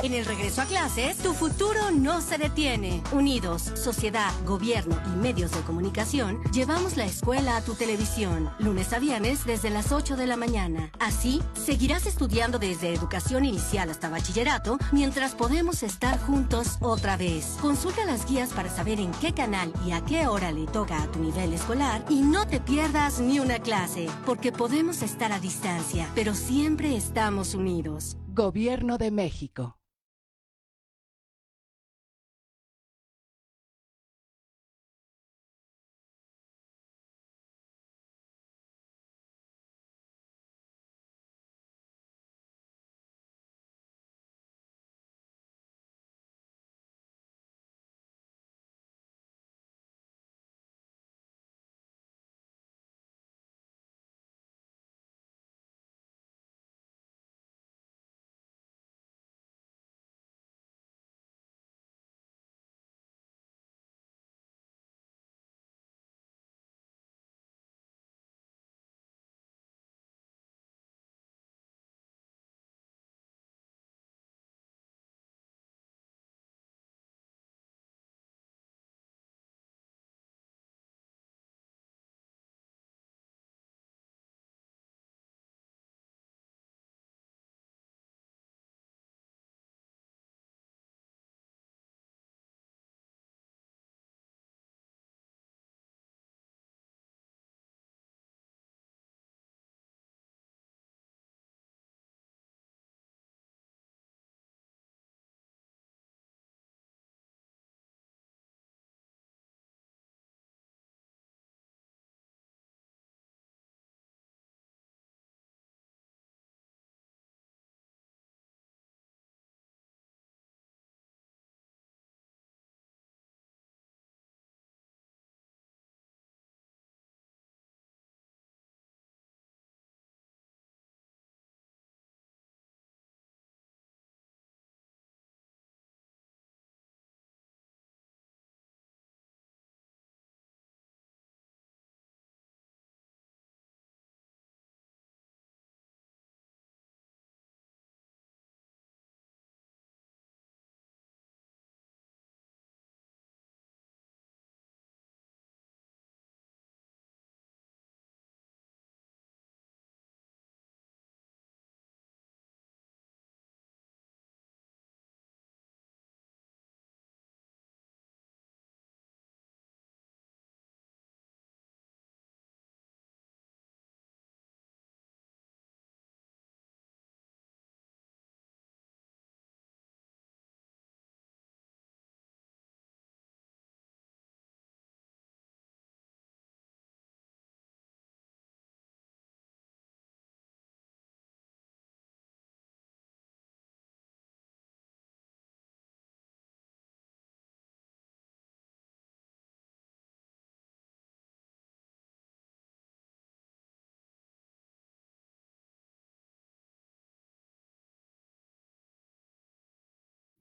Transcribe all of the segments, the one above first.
En el regreso a clases, tu futuro no se detiene. Unidos, sociedad, gobierno y medios de comunicación, llevamos la escuela a tu televisión, lunes a viernes desde las 8 de la mañana. Así, seguirás estudiando desde educación inicial hasta bachillerato, mientras podemos estar juntos otra vez. Consulta las guías para saber en qué canal y a qué hora le toca a tu nivel escolar y no te pierdas ni una clase, porque podemos estar a distancia, pero siempre estamos unidos. Gobierno de México.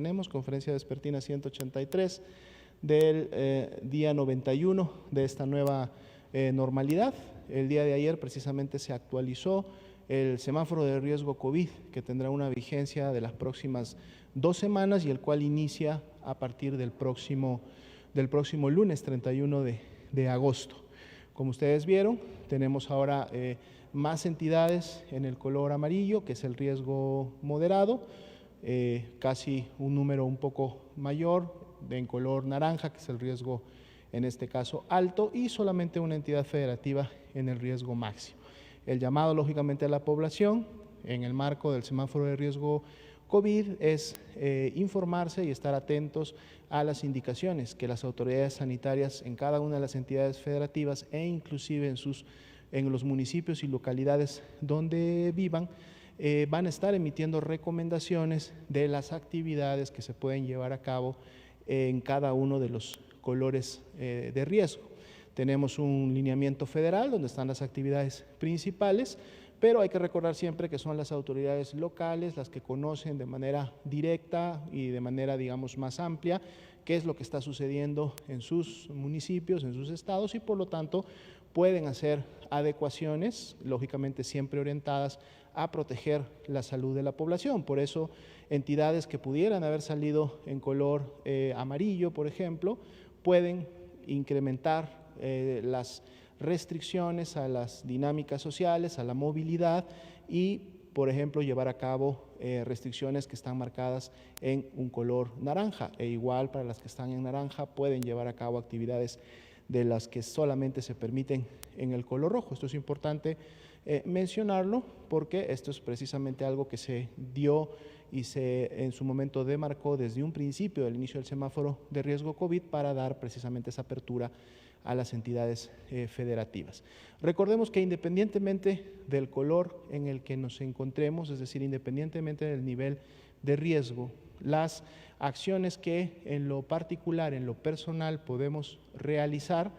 Tenemos conferencia vespertina 183 del día 91 de esta nueva normalidad. El día de ayer precisamente se actualizó el semáforo de riesgo COVID, que tendrá una vigencia de las próximas 2 semanas y el cual inicia a partir del próximo lunes 31 de agosto. Como ustedes vieron, tenemos ahora más entidades en el color amarillo, que es el riesgo moderado, casi un número un poco mayor en color naranja, que es el riesgo en este caso alto, y solamente una entidad federativa en el riesgo máximo. El llamado lógicamente a la población en el marco del semáforo de riesgo COVID es informarse y estar atentos a las indicaciones que las autoridades sanitarias en cada una de las entidades federativas e inclusive en los municipios y localidades donde vivan, van a estar emitiendo recomendaciones de las actividades que se pueden llevar a cabo en cada uno de los colores de riesgo. Tenemos un lineamiento federal donde están las actividades principales, pero hay que recordar siempre que son las autoridades locales las que conocen de manera directa y de manera, digamos, más amplia qué es lo que está sucediendo en sus municipios, en sus estados, y por lo tanto pueden hacer adecuaciones, lógicamente siempre orientadas a proteger la salud de la población. Por eso, entidades que pudieran haber salido en color amarillo, por ejemplo, pueden incrementar las restricciones a las dinámicas sociales, a la movilidad y, por ejemplo, llevar a cabo restricciones que están marcadas en un color naranja, e igual para las que están en naranja pueden llevar a cabo actividades de las que solamente se permiten en el color rojo. Esto es importante mencionarlo porque esto es precisamente algo que se dio y se en su momento demarcó desde un principio del inicio del semáforo de riesgo COVID para dar precisamente esa apertura a las entidades federativas. Recordemos que independientemente del color en el que nos encontremos, es decir, independientemente del nivel de riesgo, las acciones que en lo particular, en lo personal, podemos realizar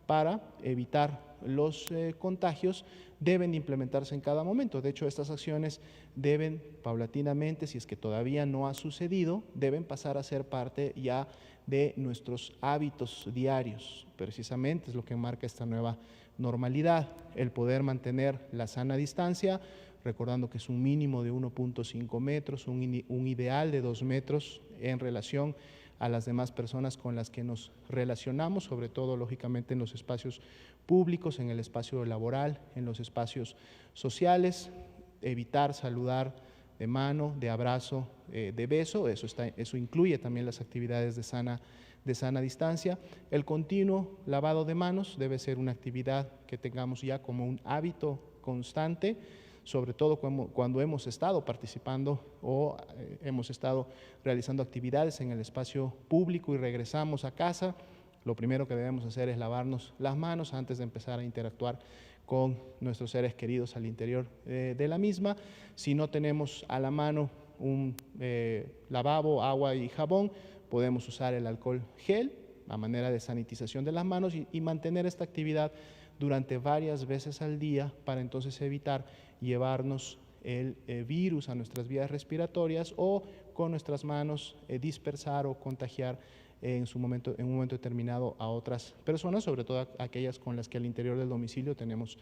para evitar los contagios deben implementarse en cada momento. De hecho, estas acciones deben paulatinamente, si es que todavía no ha sucedido, deben pasar a ser parte ya de nuestros hábitos diarios. Precisamente es lo que marca esta nueva normalidad, el poder mantener la sana distancia, recordando que es un mínimo de 1.5 metros, un ideal de 2 metros en relación a las demás personas con las que nos relacionamos, sobre todo, lógicamente, en los espacios públicos, en el espacio laboral, en los espacios sociales, evitar saludar de mano, de abrazo, de beso, eso incluye también las actividades de sana distancia. El continuo lavado de manos debe ser una actividad que tengamos ya como un hábito constante, sobre todo cuando hemos estado participando o hemos estado realizando actividades en el espacio público y regresamos a casa. Lo primero que debemos hacer es lavarnos las manos antes de empezar a interactuar con nuestros seres queridos al interior de la misma. Si no tenemos a la mano un lavabo, agua y jabón, podemos usar el alcohol gel a manera de sanitización de las manos y mantener esta actividad durante varias veces al día para entonces evitar llevarnos el virus a nuestras vías respiratorias o con nuestras manos dispersar o contagiar en un momento determinado a otras personas, sobre todo aquellas con las que al interior del domicilio tenemos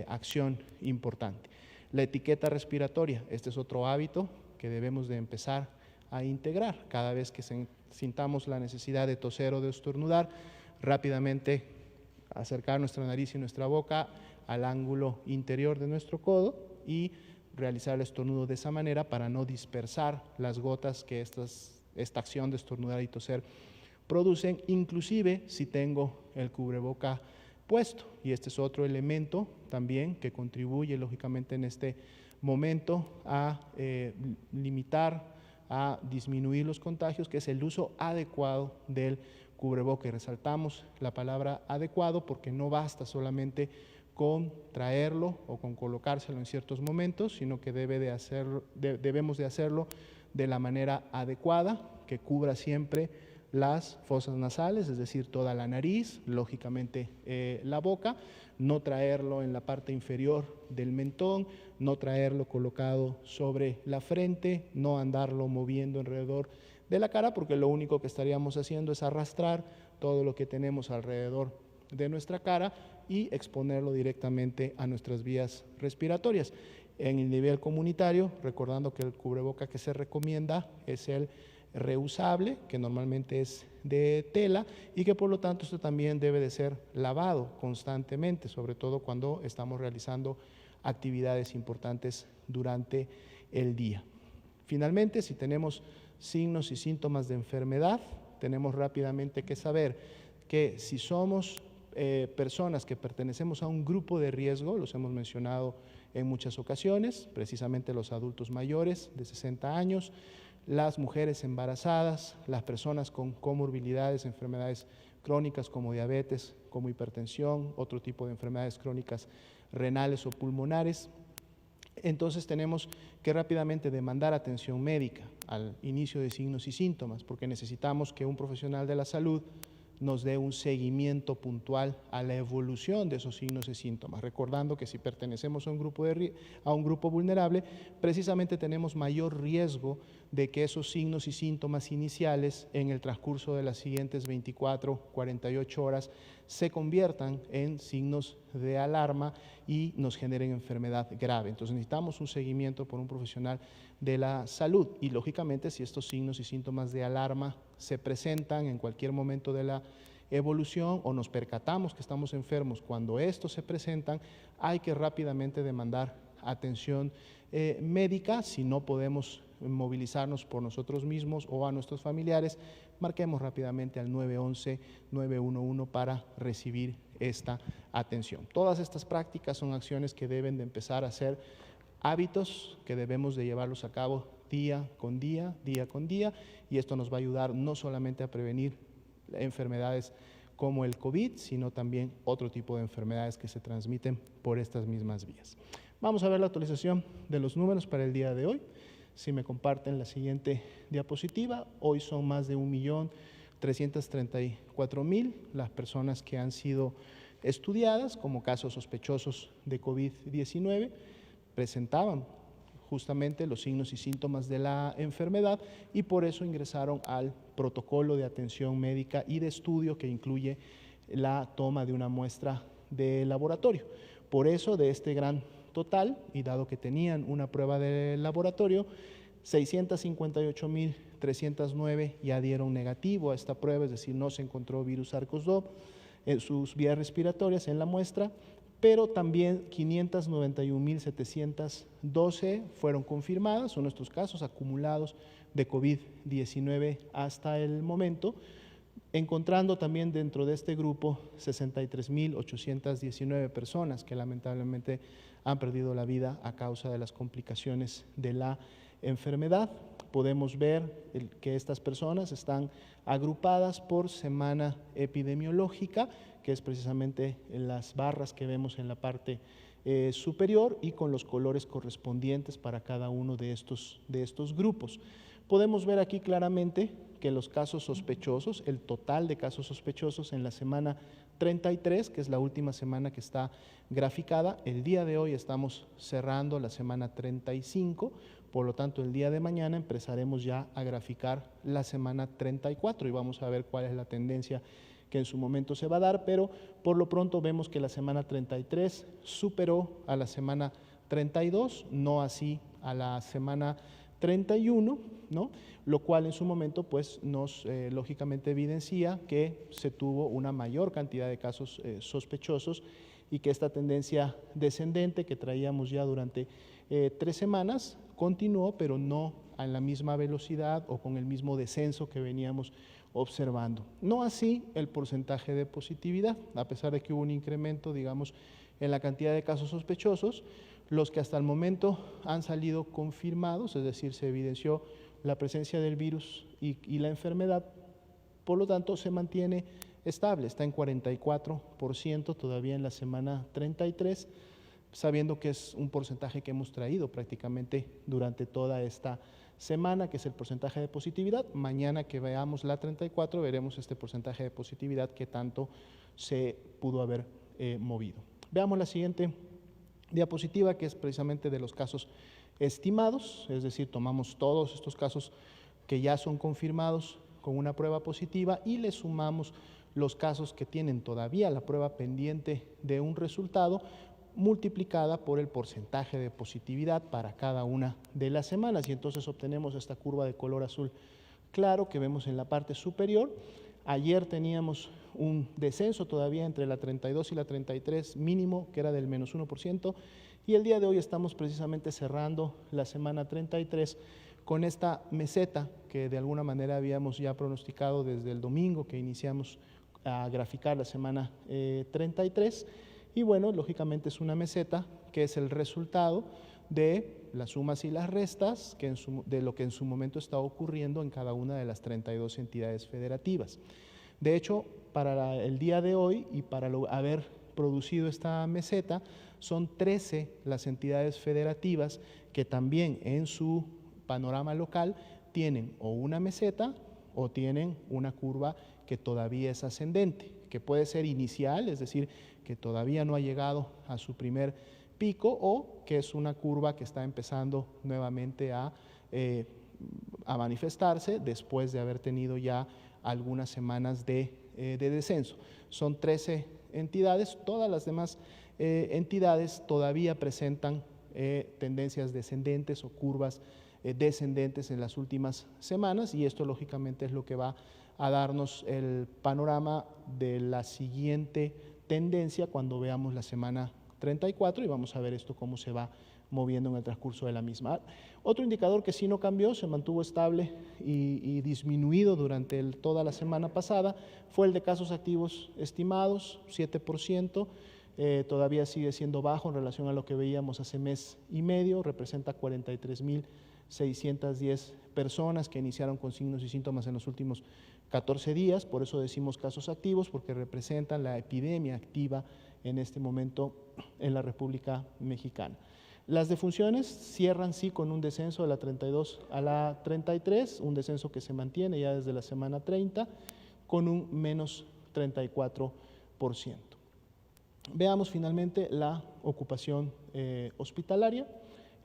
acción importante. La etiqueta respiratoria, este es otro hábito que debemos de empezar a integrar. Cada vez que sintamos la necesidad de toser o de estornudar, rápidamente acercar nuestra nariz y nuestra boca al ángulo interior de nuestro codo y realizar el estornudo de esa manera para no dispersar las gotas que esta acción de estornudar y toser producen, inclusive si tengo el cubreboca puesto. Y este es otro elemento también que contribuye lógicamente en este momento a limitar, a disminuir los contagios, que es el uso adecuado del cubreboca. Y resaltamos la palabra adecuado porque no basta solamente con traerlo o con colocárselo en ciertos momentos, sino que debemos de hacerlo de la manera adecuada, que cubra siempre las fosas nasales, es decir, toda la nariz, lógicamente la boca, no traerlo en la parte inferior del mentón, no traerlo colocado sobre la frente, no andarlo moviendo alrededor de la cara, porque lo único que estaríamos haciendo es arrastrar todo lo que tenemos alrededor de nuestra cara y exponerlo directamente a nuestras vías respiratorias. En el nivel comunitario, recordando que el cubreboca que se recomienda es el reusable, que normalmente es de tela y que por lo tanto esto también debe de ser lavado constantemente, sobre todo cuando estamos realizando actividades importantes durante el día. Finalmente, si tenemos signos y síntomas de enfermedad, tenemos rápidamente que saber que si somos personas que pertenecemos a un grupo de riesgo, los hemos mencionado en muchas ocasiones, precisamente los adultos mayores de 60 años, las mujeres embarazadas, las personas con comorbilidades, enfermedades crónicas como diabetes, como hipertensión, otro tipo de enfermedades crónicas renales o pulmonares. Entonces tenemos que rápidamente demandar atención médica al inicio de signos y síntomas, porque necesitamos que un profesional de la salud nos dé un seguimiento puntual a la evolución de esos signos y síntomas, recordando que si pertenecemos a un grupo vulnerable, precisamente tenemos mayor riesgo de que esos signos y síntomas iniciales en el transcurso de las siguientes 24, 48 horas se conviertan en signos de alarma y nos generen enfermedad grave. Entonces necesitamos un seguimiento por un profesional de la salud y lógicamente si estos signos y síntomas de alarma se presentan en cualquier momento de la evolución o nos percatamos que estamos enfermos cuando estos se presentan, hay que rápidamente demandar atención médica. Si no podemos movilizarnos por nosotros mismos o a nuestros familiares, marquemos rápidamente al 911, 911 para recibir esta atención. Todas estas prácticas son acciones que deben de empezar a ser hábitos que debemos de llevarlos a cabo día con día, y esto nos va a ayudar no solamente a prevenir enfermedades como el COVID, sino también otro tipo de enfermedades que se transmiten por estas mismas vías. Vamos a ver la actualización de los números para el día de hoy. Si me comparten la siguiente diapositiva, hoy son más de 1.334.000 las personas que han sido estudiadas como casos sospechosos de COVID-19, presentaban justamente los signos y síntomas de la enfermedad y por eso ingresaron al protocolo de atención médica y de estudio que incluye la toma de una muestra de laboratorio. Por eso, de este gran total, y dado que tenían una prueba de laboratorio, 658.309 ya dieron negativo a esta prueba, es decir, no se encontró virus SARS-CoV-2 en sus vías respiratorias en la muestra, pero también 591.712 fueron confirmadas, son nuestros casos acumulados de COVID-19 hasta el momento, encontrando también dentro de este grupo 63.819 personas que lamentablemente han perdido la vida a causa de las complicaciones de la enfermedad. Podemos ver que estas personas están agrupadas por semana epidemiológica, que es precisamente las barras que vemos en la parte superior y con los colores correspondientes para cada uno de estos grupos. Podemos ver aquí claramente que los casos sospechosos, el total de casos sospechosos en la semana 33, que es la última semana que está graficada, el día de hoy estamos cerrando la semana 35, por lo tanto el día de mañana empezaremos ya a graficar la semana 34 y vamos a ver cuál es la tendencia que en su momento se va a dar, pero por lo pronto vemos que la semana 33 superó a la semana 32, no así a la semana 31, ¿no? Lo cual en su momento pues nos lógicamente evidencia que se tuvo una mayor cantidad de casos sospechosos y que esta tendencia descendente que traíamos ya durante 3 semanas continuó, pero no a la misma velocidad o con el mismo descenso que veníamos observando. No así el porcentaje de positividad, a pesar de que hubo un incremento, digamos, en la cantidad de casos sospechosos, los que hasta el momento han salido confirmados, es decir, se evidenció la presencia del virus y la enfermedad, por lo tanto se mantiene estable, está en 44% todavía en la semana 33, sabiendo que es un porcentaje que hemos traído prácticamente durante toda esta semana, que es el porcentaje de positividad. Mañana que veamos la 34 veremos este porcentaje de positividad que tanto se pudo haber movido. Veamos la siguiente diapositiva, que es precisamente de los casos estimados, es decir, tomamos todos estos casos que ya son confirmados con una prueba positiva y le sumamos los casos que tienen todavía la prueba pendiente de un resultado, multiplicada por el porcentaje de positividad para cada una de las semanas, y entonces obtenemos esta curva de color azul claro que vemos en la parte superior. Ayer teníamos un descenso todavía entre la 32 y la 33 mínimo, que era del menos 1%, y el día de hoy estamos precisamente cerrando la semana 33 con esta meseta que de alguna manera habíamos ya pronosticado desde el domingo que iniciamos a graficar la semana 33, y bueno, lógicamente es una meseta que es el resultado de las sumas y las restas de lo que en su momento está ocurriendo en cada una de las 32 entidades federativas. De hecho, para el día de hoy y para haber producido esta meseta, son 13 las entidades federativas que también en su panorama local tienen o una meseta o tienen una curva que todavía es ascendente, que puede ser inicial, es decir, que todavía no ha llegado a su primer pico, o que es una curva que está empezando nuevamente a a manifestarse después de haber tenido ya algunas semanas de descenso. Son 13 entidades, todas las demás entidades todavía presentan tendencias descendentes o curvas descendentes en las últimas semanas, y esto lógicamente es lo que va a darnos el panorama de la siguiente tendencia cuando veamos la semana 34, y vamos a ver esto cómo se va moviendo en el transcurso de la misma. Otro indicador que sí no cambió, se mantuvo estable y disminuido durante toda la semana pasada, fue el de casos activos estimados, 7%, todavía sigue siendo bajo en relación a lo que veíamos hace mes y medio, representa 43.610 personas que iniciaron con signos y síntomas en los últimos 14 días, por eso decimos casos activos, porque representan la epidemia activa en este momento en la República Mexicana. Las defunciones cierran sí con un descenso de la 32 a la 33, un descenso que se mantiene ya desde la semana 30 con un menos 34%. Veamos finalmente la ocupación hospitalaria.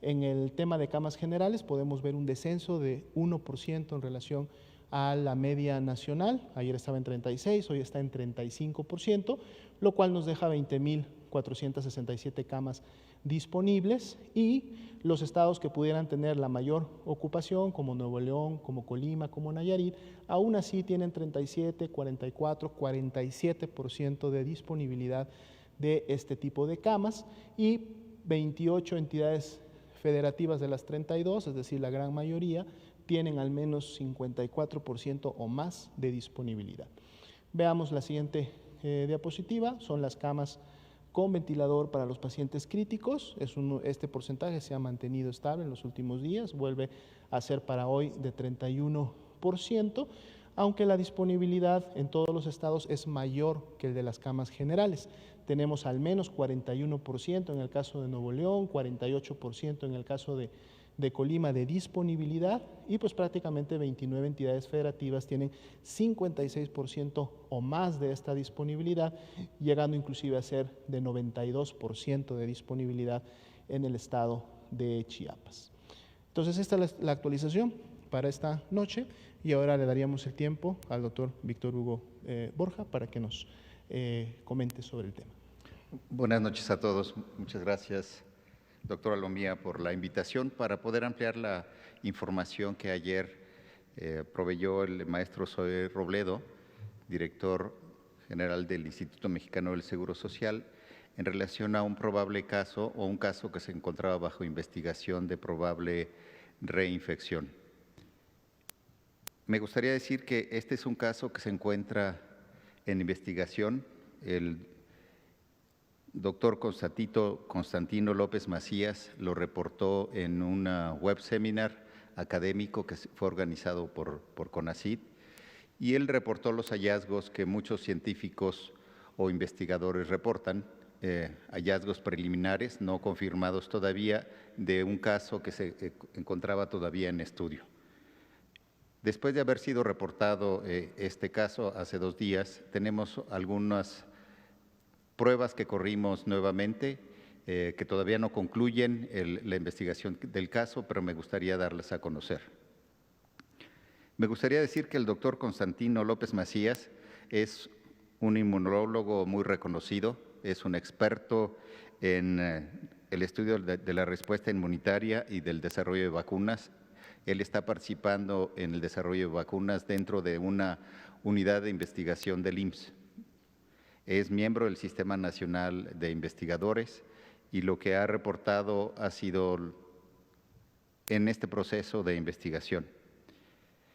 En el tema de camas generales podemos ver un descenso de 1% en relación a la media nacional. Ayer estaba en 36, hoy está en 35%, lo cual nos deja 20.467 camas disponibles, y los estados que pudieran tener la mayor ocupación, como Nuevo León, como Colima, como Nayarit, aún así tienen 37, 44, 47% de disponibilidad de este tipo de camas, y 28 entidades federativas de las 32, es decir, la gran mayoría, tienen al menos 54% o más de disponibilidad. Veamos la siguiente diapositiva, son las camas con ventilador para los pacientes críticos. Este porcentaje se ha mantenido estable en los últimos días, vuelve a ser para hoy de 31%, aunque la disponibilidad en todos los estados es mayor que el de las camas generales. Tenemos al menos 41% en el caso de Nuevo León, 48% en el caso de Colima de disponibilidad, y pues prácticamente 29 entidades federativas tienen 56% o más de esta disponibilidad, llegando inclusive a ser de 92% de disponibilidad en el estado de Chiapas. Entonces esta es la actualización para esta noche, y ahora le daríamos el tiempo al doctor Víctor Hugo Borja para que nos comente sobre el tema. Buenas noches a todos. Muchas gracias, doctora Lomía, por la invitación para poder ampliar la información que ayer proveyó el maestro Zoe Robledo, director general del Instituto Mexicano del Seguro Social, en relación a un probable caso o un caso que se encontraba bajo investigación de probable reinfección. Me gustaría decir que este es un caso que se encuentra en investigación. El doctor Constantino López Macías lo reportó en un web seminar académico que fue organizado por CONACYT, y él reportó los hallazgos que muchos científicos o investigadores reportan, hallazgos preliminares no confirmados todavía de un caso que se encontraba todavía en estudio. Después de haber sido reportado este caso hace 2 días, tenemos algunas pruebas que corrimos nuevamente, que todavía no concluyen la investigación del caso, pero me gustaría darlas a conocer. Me gustaría decir que el doctor Constantino López Macías es un inmunólogo muy reconocido, es un experto en el estudio de la respuesta inmunitaria y del desarrollo de vacunas. Él está participando en el desarrollo de vacunas dentro de una unidad de investigación del IMSS. Es miembro del Sistema Nacional de Investigadores, y lo que ha reportado ha sido en este proceso de investigación.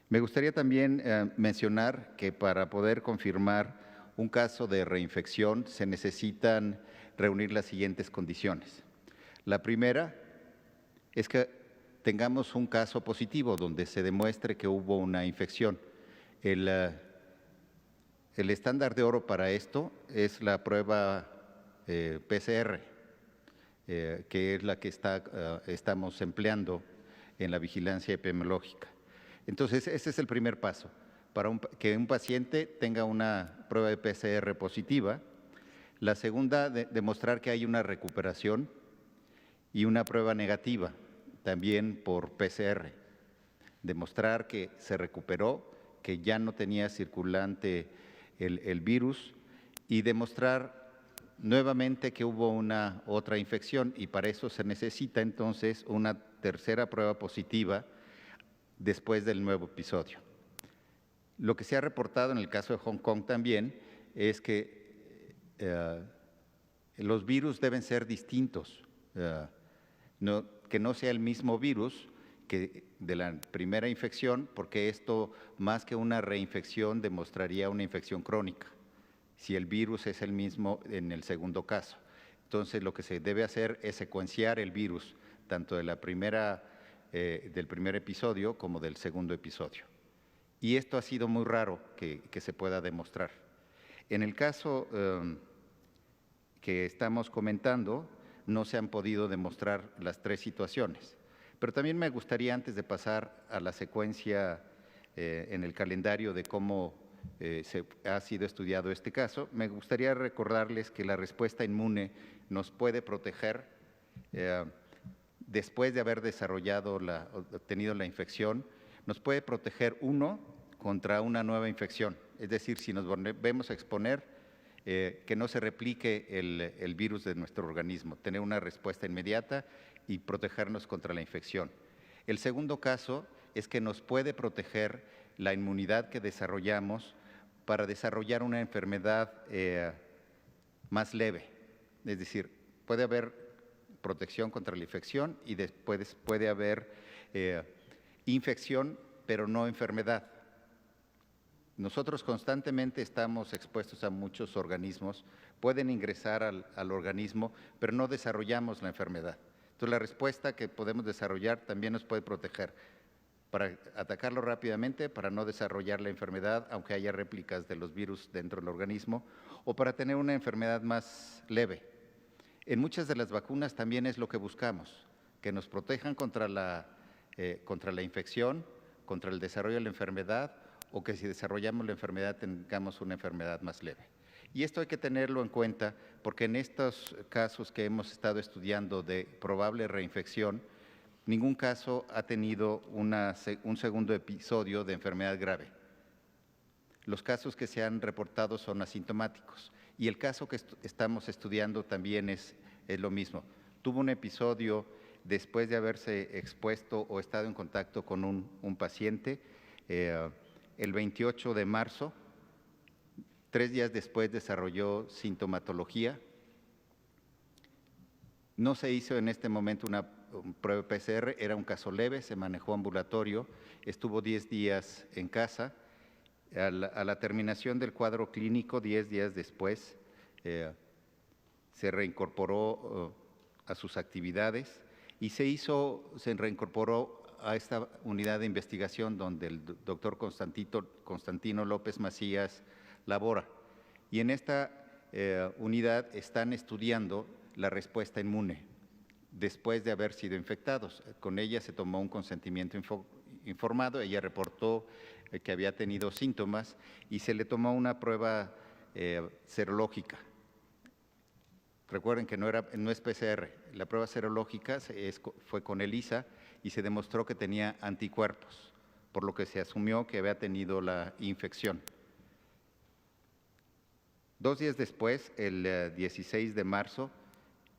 Me gustaría también mencionar que para poder confirmar un caso de reinfección se necesitan reunir las siguientes condiciones. La primera es que tengamos un caso positivo donde se demuestre que hubo una infección. El estándar de oro para esto es la prueba PCR, que es la que estamos empleando en la vigilancia epidemiológica. Entonces, ese es el primer paso, para que un paciente tenga una prueba de PCR positiva. La segunda, demostrar que hay una recuperación, y una prueba negativa, también por PCR. demostrar que se recuperó, que ya no tenía circulante el virus y demostrar nuevamente que hubo una otra infección, y para eso se necesita entonces una tercera prueba positiva después del nuevo episodio. Lo que se ha reportado en el caso de Hong Kong también es que los virus deben ser distintos, que no sea el mismo virus que de la primera infección, porque esto, más que una reinfección, demostraría una infección crónica, si el virus es el mismo en el segundo caso. Entonces, lo que se debe hacer es secuenciar el virus, tanto de la del primer episodio como del segundo episodio. Y esto ha sido muy raro que se pueda demostrar. En el caso que estamos comentando, no se han podido demostrar las tres situaciones. Pero también me gustaría, antes de pasar a la secuencia en el calendario de cómo se ha sido estudiado este caso, me gustaría recordarles que la respuesta inmune nos puede proteger después de haber obtenido la infección, nos puede proteger contra una nueva infección. Es decir, si nos volvemos a exponer, que no se replique el virus de nuestro organismo, tener una respuesta inmediata y protegernos contra la infección. El segundo caso es que nos puede proteger la inmunidad que desarrollamos para desarrollar una enfermedad más leve. Es decir, puede haber protección contra la infección y después puede haber infección, pero no enfermedad. Nosotros constantemente estamos expuestos a muchos organismos, pueden ingresar al organismo, pero no desarrollamos la enfermedad. Entonces, la respuesta que podemos desarrollar también nos puede proteger para atacarlo rápidamente, para no desarrollar la enfermedad, aunque haya réplicas de los virus dentro del organismo, o para tener una enfermedad más leve. En muchas de las vacunas también es lo que buscamos, que nos protejan contra la infección, contra el desarrollo de la enfermedad, o que si desarrollamos la enfermedad tengamos una enfermedad más leve. Y esto hay que tenerlo en cuenta porque en estos casos que hemos estado estudiando de probable reinfección, ningún caso ha tenido un segundo episodio de enfermedad grave. Los casos que se han reportado son asintomáticos y el caso que estamos estudiando también es lo mismo. Tuvo un episodio después de haberse expuesto o estado en contacto con un paciente el 28 de marzo, 3 días después desarrolló sintomatología. No se hizo en este momento una prueba PCR, era un caso leve, se manejó ambulatorio, estuvo 10 días en casa. A la terminación del cuadro clínico, 10 días después, se reincorporó a sus actividades y se reincorporó a esta unidad de investigación donde el doctor Constantino López Macías labora. Y en esta unidad están estudiando la respuesta inmune después de haber sido infectados. Con ella se tomó un consentimiento informado, ella reportó que había tenido síntomas y se le tomó una prueba serológica. Recuerden que no es PCR, la prueba serológica fue con ELISA y se demostró que tenía anticuerpos, por lo que se asumió que había tenido la infección. 2 días después, el 16 de marzo,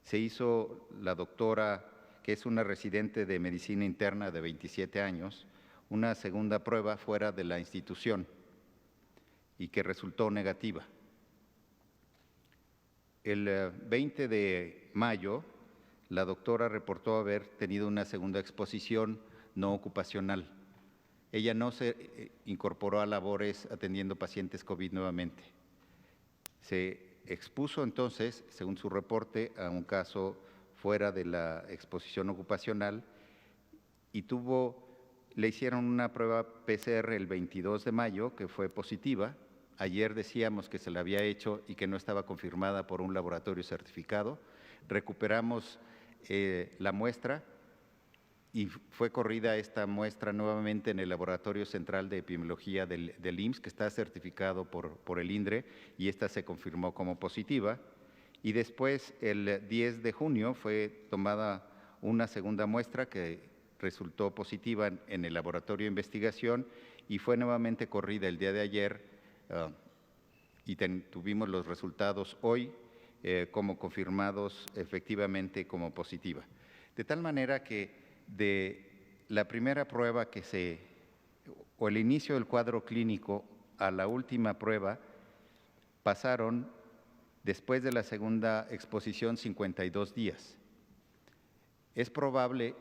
se hizo la doctora, que es una residente de medicina interna de 27 años, una segunda prueba fuera de la institución y que resultó negativa. El 20 de mayo, la doctora reportó haber tenido una segunda exposición no ocupacional. Ella no se incorporó a labores atendiendo pacientes COVID nuevamente. Se expuso entonces, según su reporte, a un caso fuera de la exposición ocupacional y le hicieron una prueba PCR el 22 de mayo que fue positiva. Ayer decíamos que se la había hecho y que no estaba confirmada por un laboratorio certificado. Recuperamos la muestra y fue corrida esta muestra nuevamente en el Laboratorio Central de Epidemiología del IMSS, que está certificado por el INDRE, y esta se confirmó como positiva. Y después, el 10 de junio, fue tomada una segunda muestra que resultó positiva en el laboratorio de investigación y fue nuevamente corrida el día de ayer y tuvimos los resultados hoy como confirmados efectivamente como positiva. De tal manera que de la primera prueba o el inicio del cuadro clínico a la última prueba pasaron, después de la segunda exposición, 52 días. Es probable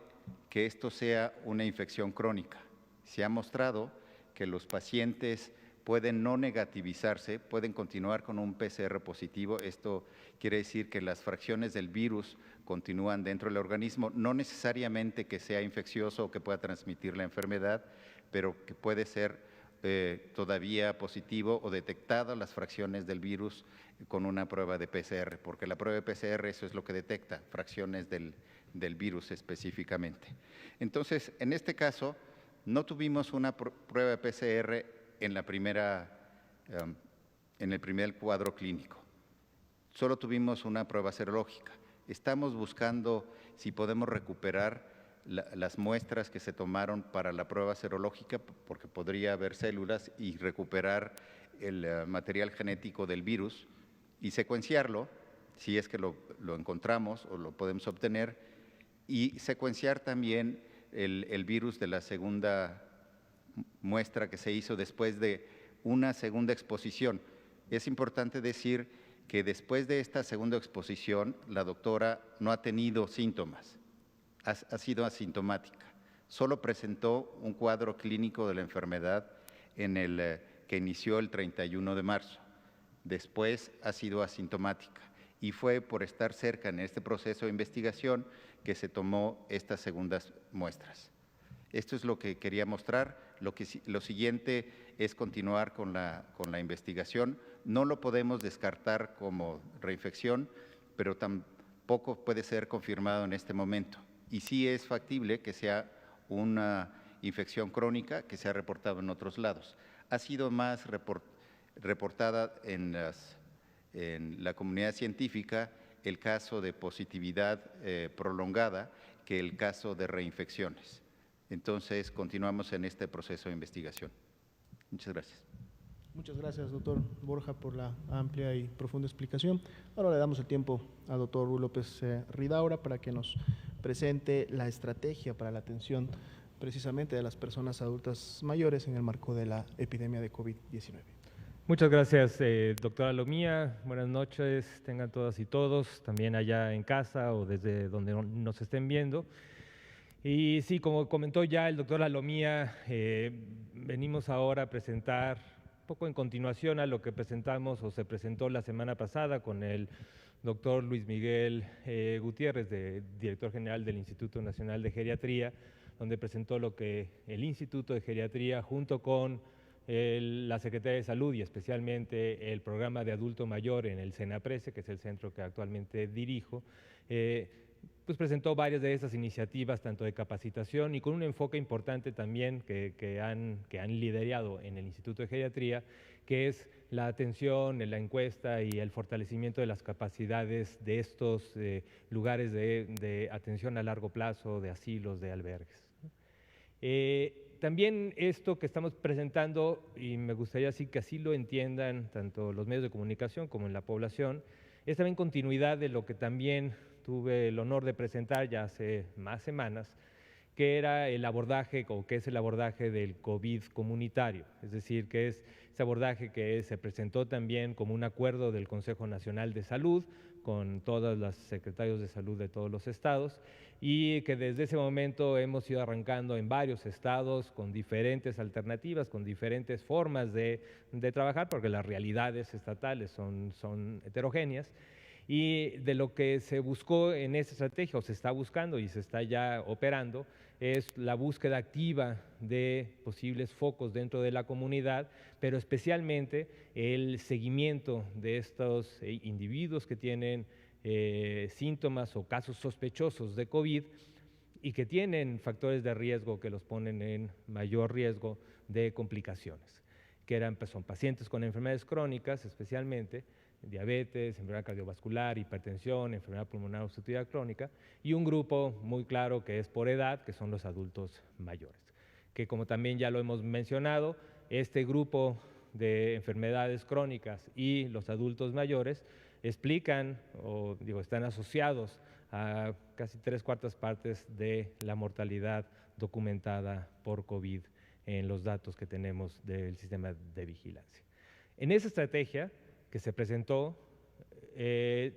que esto sea una infección crónica. Se ha mostrado que los pacientes pueden no negativizarse, pueden continuar con un PCR positivo. Esto quiere decir que las fracciones del virus continúan dentro del organismo, no necesariamente que sea infeccioso o que pueda transmitir la enfermedad, pero que puede ser todavía positivo o detectadas las fracciones del virus con una prueba de PCR, porque la prueba de PCR eso es lo que detecta, fracciones del virus específicamente. Entonces, en este caso, no tuvimos una prueba de PCR en el primer cuadro clínico. Solo tuvimos una prueba serológica. Estamos buscando si podemos recuperar las muestras que se tomaron para la prueba serológica, porque podría haber células, y recuperar el material genético del virus y secuenciarlo, si es que lo encontramos o lo podemos obtener, y secuenciar también el virus de la segunda muestra que se hizo después de una segunda exposición. Es importante decir que después de esta segunda exposición, la doctora no ha tenido síntomas, ha sido asintomática. Solo presentó un cuadro clínico de la enfermedad que inició el 31 de marzo. Después ha sido asintomática y fue por estar cerca en este proceso de investigación que se tomó estas segundas muestras. Esto es lo que quería mostrar. Lo siguiente es continuar con la investigación. No lo podemos descartar como reinfección, pero tampoco puede ser confirmado en este momento. Y sí es factible que sea una infección crónica que se ha reportado en otros lados. Ha sido más reportada en la comunidad científica el caso de positividad prolongada que el caso de reinfecciones. Entonces, continuamos en este proceso de investigación. Muchas gracias. Muchas gracias, doctor Borja, por la amplia y profunda explicación. Ahora le damos el tiempo al doctor López Ridaura para que nos presente la estrategia para la atención precisamente de las personas adultas mayores en el marco de la epidemia de COVID-19. Muchas gracias, doctora Lomía. Buenas noches, tengan todas y todos, también allá en casa o desde donde nos estén viendo. Y sí, como comentó ya el doctor Alomía, venimos ahora a presentar, un poco en continuación a lo que presentamos o se presentó la semana pasada con el doctor Luis Miguel Gutiérrez, director general del Instituto Nacional de Geriatría, donde presentó lo que el Instituto de Geriatría junto con la Secretaría de Salud y especialmente el programa de adulto mayor en el SENAPRESE, que es el centro que actualmente dirijo, pues presentó varias de esas iniciativas, tanto de capacitación y con un enfoque importante también que han liderado en el Instituto de Geriatría, que es la atención, la encuesta y el fortalecimiento de las capacidades de estos lugares de atención a largo plazo, de asilos, de albergues. También esto que estamos presentando, y me gustaría así que así lo entiendan tanto los medios de comunicación como en la población, es también continuidad de lo que también tuve el honor de presentar ya hace más semanas, que era el abordaje o que es el abordaje del COVID comunitario, es decir, que es ese abordaje que se presentó también como un acuerdo del Consejo Nacional de Salud con todos los secretarios de salud de todos los estados y que desde ese momento hemos ido arrancando en varios estados con diferentes alternativas, con diferentes formas de trabajar, porque las realidades estatales son heterogéneas. Y de lo que se buscó en esta estrategia, o se está buscando y se está ya operando, es la búsqueda activa de posibles focos dentro de la comunidad, pero especialmente el seguimiento de estos individuos que tienen síntomas o casos sospechosos de COVID y que tienen factores de riesgo que los ponen en mayor riesgo de complicaciones. que son pacientes con enfermedades crónicas, especialmente diabetes, enfermedad cardiovascular, hipertensión, enfermedad pulmonar obstructiva crónica, y un grupo muy claro que es por edad, que son los adultos mayores. Que como también ya lo hemos mencionado, este grupo de enfermedades crónicas y los adultos mayores explican están asociados a casi 3/4 partes de la mortalidad documentada por COVID en los datos que tenemos del sistema de vigilancia. En esa estrategia que se presentó,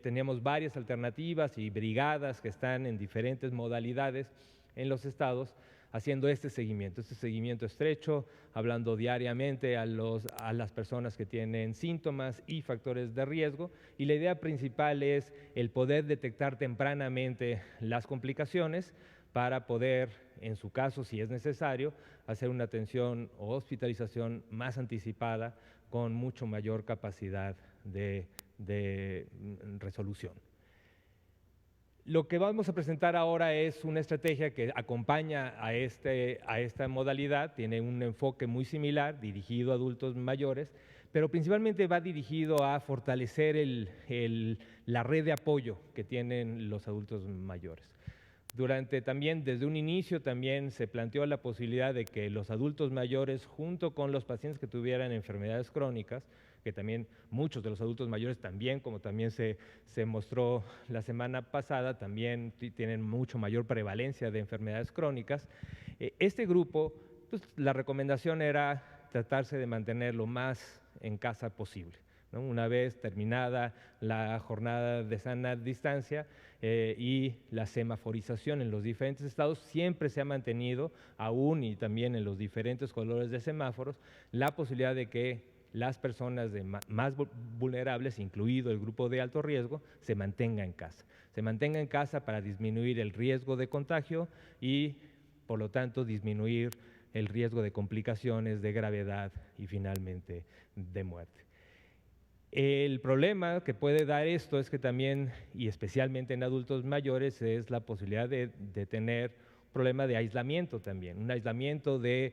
teníamos varias alternativas y brigadas que están en diferentes modalidades en los estados haciendo este seguimiento estrecho, hablando diariamente a las personas que tienen síntomas y factores de riesgo, y la idea principal es el poder detectar tempranamente las complicaciones para poder, en su caso, si es necesario, hacer una atención o hospitalización más anticipada con mucho mayor capacidad de resolución. Lo que vamos a presentar ahora es una estrategia que acompaña a esta modalidad, tiene un enfoque muy similar, dirigido a adultos mayores, pero principalmente va dirigido a fortalecer la red de apoyo que tienen los adultos mayores. Desde un inicio también se planteó la posibilidad de que los adultos mayores, junto con los pacientes que tuvieran enfermedades crónicas, que también muchos de los adultos mayores también, como también se mostró la semana pasada, también tienen mucho mayor prevalencia de enfermedades crónicas. Este grupo, pues, la recomendación era tratarse de mantenerlo más en casa posible, ¿no? Una vez terminada la jornada de sana distancia y la semaforización en los diferentes estados, siempre se ha mantenido, aún y también en los diferentes colores de semáforos, la posibilidad de que las personas más vulnerables, incluido el grupo de alto riesgo, se mantengan en casa. Se mantengan en casa para disminuir el riesgo de contagio y, por lo tanto, disminuir el riesgo de complicaciones, de gravedad y, finalmente, de muerte. El problema que puede dar esto es que también, y especialmente en adultos mayores, es la posibilidad de tener un problema de aislamiento también, un aislamiento de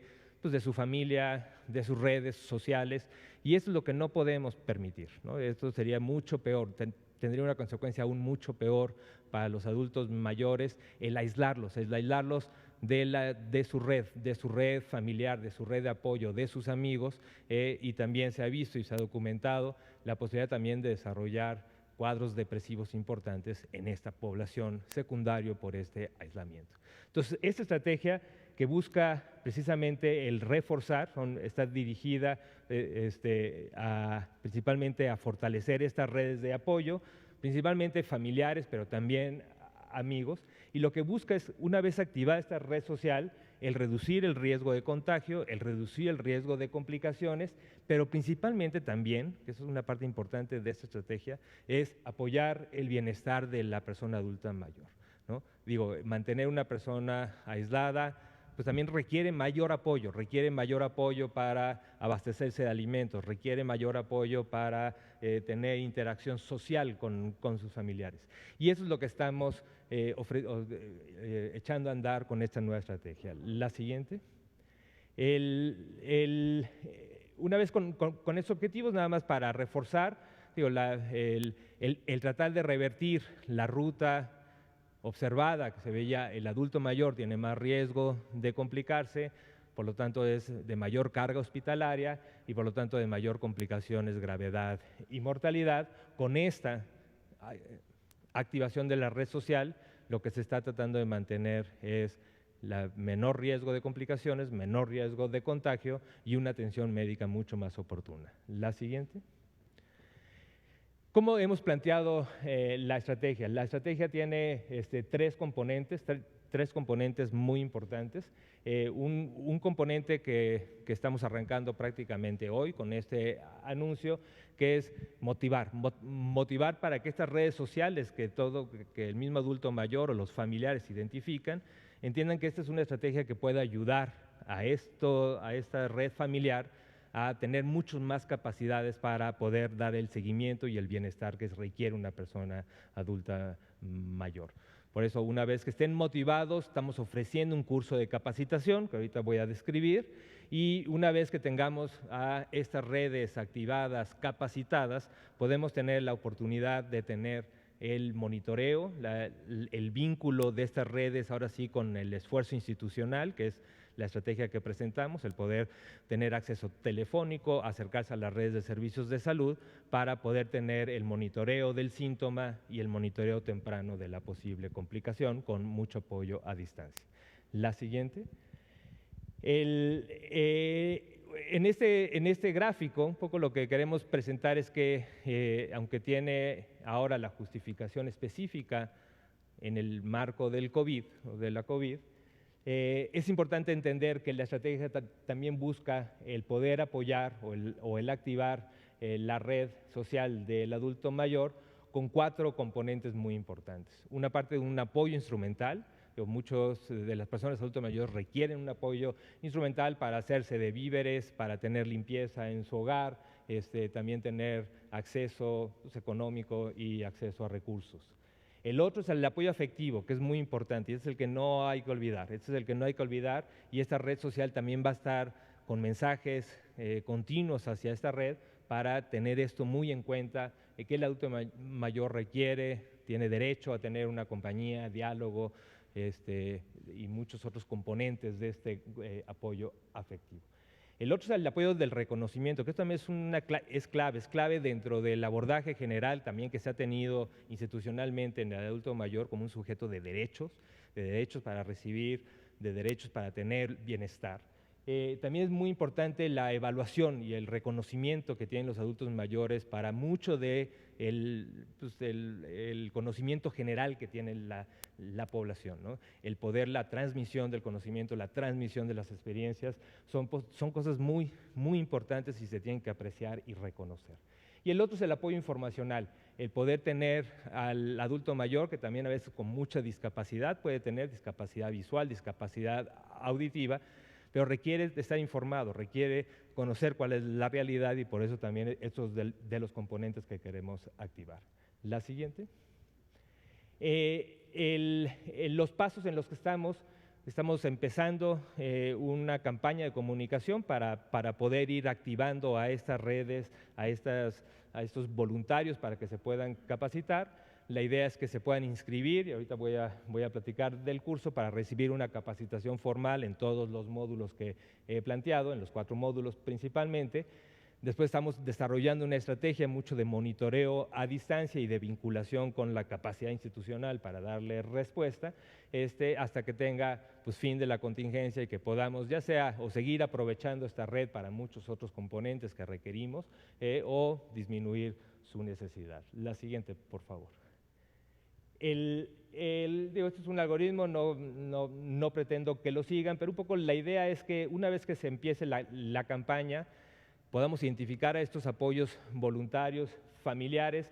su familia, de sus redes sociales, y eso es lo que no podemos permitir, ¿no? Esto sería mucho peor, tendría una consecuencia aún mucho peor para los adultos mayores, el aislarlos de su red familiar, de su red de apoyo, de sus amigos, y también se ha visto y se ha documentado la posibilidad también de desarrollar cuadros depresivos importantes en esta población secundario por este aislamiento. Entonces, esta estrategia que busca precisamente el reforzar, está dirigida principalmente a fortalecer estas redes de apoyo, principalmente familiares, pero también amigos, y lo que busca es, una vez activada esta red social, el reducir el riesgo de contagio, el reducir el riesgo de complicaciones, pero principalmente también, que eso es una parte importante de esta estrategia, es apoyar el bienestar de la persona adulta mayor, ¿no? Mantener una persona aislada, pues también requiere mayor apoyo para abastecerse de alimentos, requiere mayor apoyo para tener interacción social con sus familiares. Y eso es lo que estamos echando a andar con esta nueva estrategia. La siguiente. Una vez con estos objetivos, nada más para reforzar, el tratar de revertir la ruta observada que se veía, el adulto mayor tiene más riesgo de complicarse, por lo tanto es de mayor carga hospitalaria y por lo tanto de mayor complicaciones, gravedad y mortalidad. Con esta activación de la red social, lo que se está tratando de mantener es menor riesgo de complicaciones, menor riesgo de contagio y una atención médica mucho más oportuna. La siguiente. ¿Cómo hemos planteado la estrategia? La estrategia tiene tres componentes muy importantes. Un componente que estamos arrancando prácticamente hoy con este anuncio, que es motivar para que estas redes sociales que el mismo adulto mayor o los familiares identifican, entiendan que esta es una estrategia que puede ayudar a esta red familiar a tener muchas más capacidades para poder dar el seguimiento y el bienestar que requiere una persona adulta mayor. Por eso, una vez que estén motivados, estamos ofreciendo un curso de capacitación que ahorita voy a describir, Y una vez que tengamos a estas redes activadas, capacitadas, podemos tener la oportunidad de tener el monitoreo, el vínculo de estas redes ahora sí con el esfuerzo institucional, que es la estrategia que presentamos, el poder tener acceso telefónico, acercarse a las redes de servicios de salud para poder tener el monitoreo del síntoma y el monitoreo temprano de la posible complicación con mucho apoyo a distancia. La siguiente. En este gráfico, un poco lo que queremos presentar es que, aunque tiene ahora la justificación específica en el marco del COVID o de la COVID, es importante entender que la estrategia también busca el poder apoyar o el activar la red social del adulto mayor con 4 componentes muy importantes. Una parte de un apoyo instrumental. Muchos de las personas adultos mayores requieren un apoyo instrumental para hacerse de víveres, para tener limpieza en su hogar, también tener acceso económico y acceso a recursos. El otro es el apoyo afectivo, que es muy importante, y este es el que no hay que olvidar. Este es el que no hay que olvidar, y esta red social también va a estar con mensajes continuos hacia esta red para tener esto muy en cuenta, que el adulto mayor requiere, tiene derecho a tener una compañía, diálogo, y muchos otros componentes de este apoyo afectivo. El otro es el apoyo del reconocimiento, que esto también es clave dentro del abordaje general también que se ha tenido institucionalmente en el adulto mayor como un sujeto de derechos para recibir, de derechos para tener bienestar. También es muy importante la evaluación y el reconocimiento que tienen los adultos mayores para mucho de el conocimiento general que tiene la población, ¿no? El poder, la transmisión del conocimiento, la transmisión de las experiencias, son cosas muy, muy importantes y se tienen que apreciar y reconocer. Y el otro es el apoyo informacional, el poder tener al adulto mayor, que también a veces con mucha discapacidad, puede tener discapacidad visual, discapacidad auditiva, pero requiere de estar informado, requiere conocer cuál es la realidad y por eso también estos de los componentes que queremos activar. La siguiente. Los pasos en los que estamos empezando una campaña de comunicación para poder ir activando a estas redes, a estos voluntarios para que se puedan capacitar. La idea es que se puedan inscribir, y ahorita voy a platicar del curso, para recibir una capacitación formal en todos los módulos que he planteado, en los 4 módulos principalmente. Después estamos desarrollando una estrategia mucho de monitoreo a distancia y de vinculación con la capacidad institucional para darle respuesta, hasta que tenga fin de la contingencia y que podamos ya sea o seguir aprovechando esta red para muchos otros componentes que requerimos o disminuir su necesidad. La siguiente, por favor. Este es un algoritmo, no pretendo que lo sigan, pero un poco la idea es que una vez que se empiece la campaña, podamos identificar a estos apoyos voluntarios, familiares,